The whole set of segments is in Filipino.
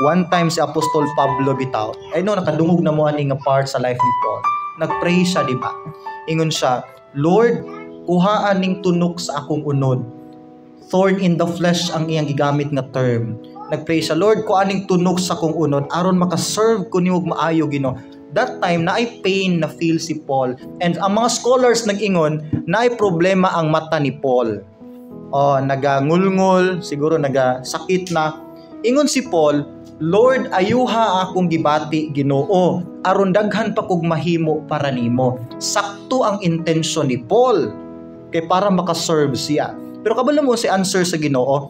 One time si Apostol Pablo bitaw, ay no, nakadungog na mo ani nga part sa life ni Paul. Nagpray siya, di ba? Ingon siya, Lord, kuhaan ning tunok sa akong unod. Thorn in the flesh ang iyang gigamit nga term. Nagpray siya, Lord, kuhaan ning tunok sa akong unod aron makaserve ko nimog maayo, Ginoo. That time na ay pain na feel si Paul. And ang mga scholars nag-ingon na ay problema ang mata ni Paul. Nagangulngol, siguro nagasakit na. Ingon si Paul, Lord, ayuha akong gibati, Ginoo, aron daghan pa kog mahimo para nimo. Sakto ang intensyon ni Paul kay para makaserve siya. Pero kabalo mo si answer sa Ginoo,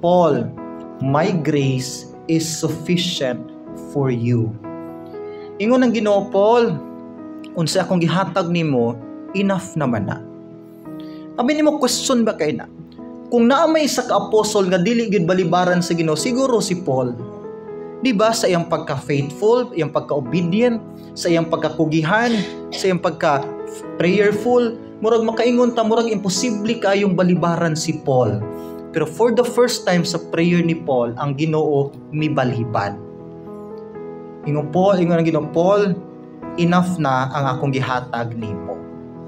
Paul, my grace is sufficient for you. Ingon ang Ginoo, Paul, unsa akong gihatag nimo, enough naman na. Abi nimo question ba kay na? Kung naa may isa ka apostol nga dili gid balibaran sa Ginoo, siguro si Paul. Di ba sa iyang pagka-faithful, iyang pagka-obedient, sa iyang pagkakugihan, sa iyang pagka-prayerful, murag makaingon ta murag imposible kayong balibaran si Paul. Pero for the first time sa prayer ni Paul, ang Ginoo mibaliban. Ingon ang Ginoo, Paul, enough na ang akong gihatag nimo.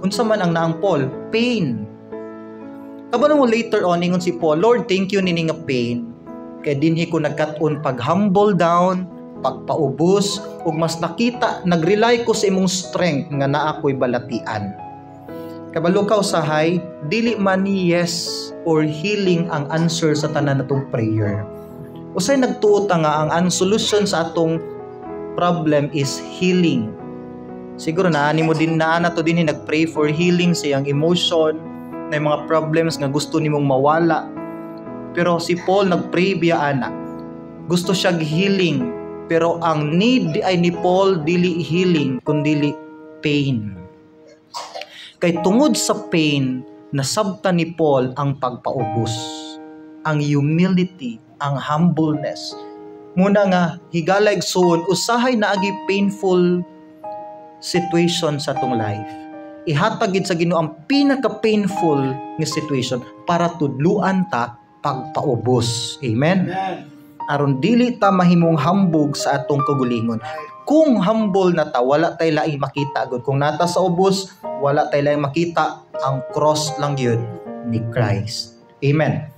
Unsa man ang naang Paul? Pain. Kabalo mo later on ingon si Paul, Lord, thank you nini nga pain. Kaya dinhi ko nagkat-on pag-humble down, pagpaubos, ug mas nakita, nag-rely ko sa imong strength nga naa ko'y balatian. Kabalo ka usahay, dili man ni yes or healing ang answer sa tanan natong prayer. Usay nagtuot nga ang solution sa atong problem is healing. Siguro naani mo din na to din nagpray for healing sa iyang emotion, na mga problems nga gusto nimong mawala. Pero si Paul nagpray biya ana. Gusto siya healing, pero ang need ay ni Paul dili healing kundi pain. Kay tungod sa pain nasabtan ni Paul ang pagpaubos, ang humility, ang humbleness. Muna nga higalay soon usahay na agi painful situation sa tong life. Ihatag gid sa Ginoo ang pinaka-painful nga situation para tudluan ta pagpaubos. Amen. Aron dili ta mahimong hambog sa atong kagulingon. Kung humble na ta, wala tay laing makita gud. Kung nata sa ubos, wala tay laing makita, ang cross lang yun ni Christ. Amen.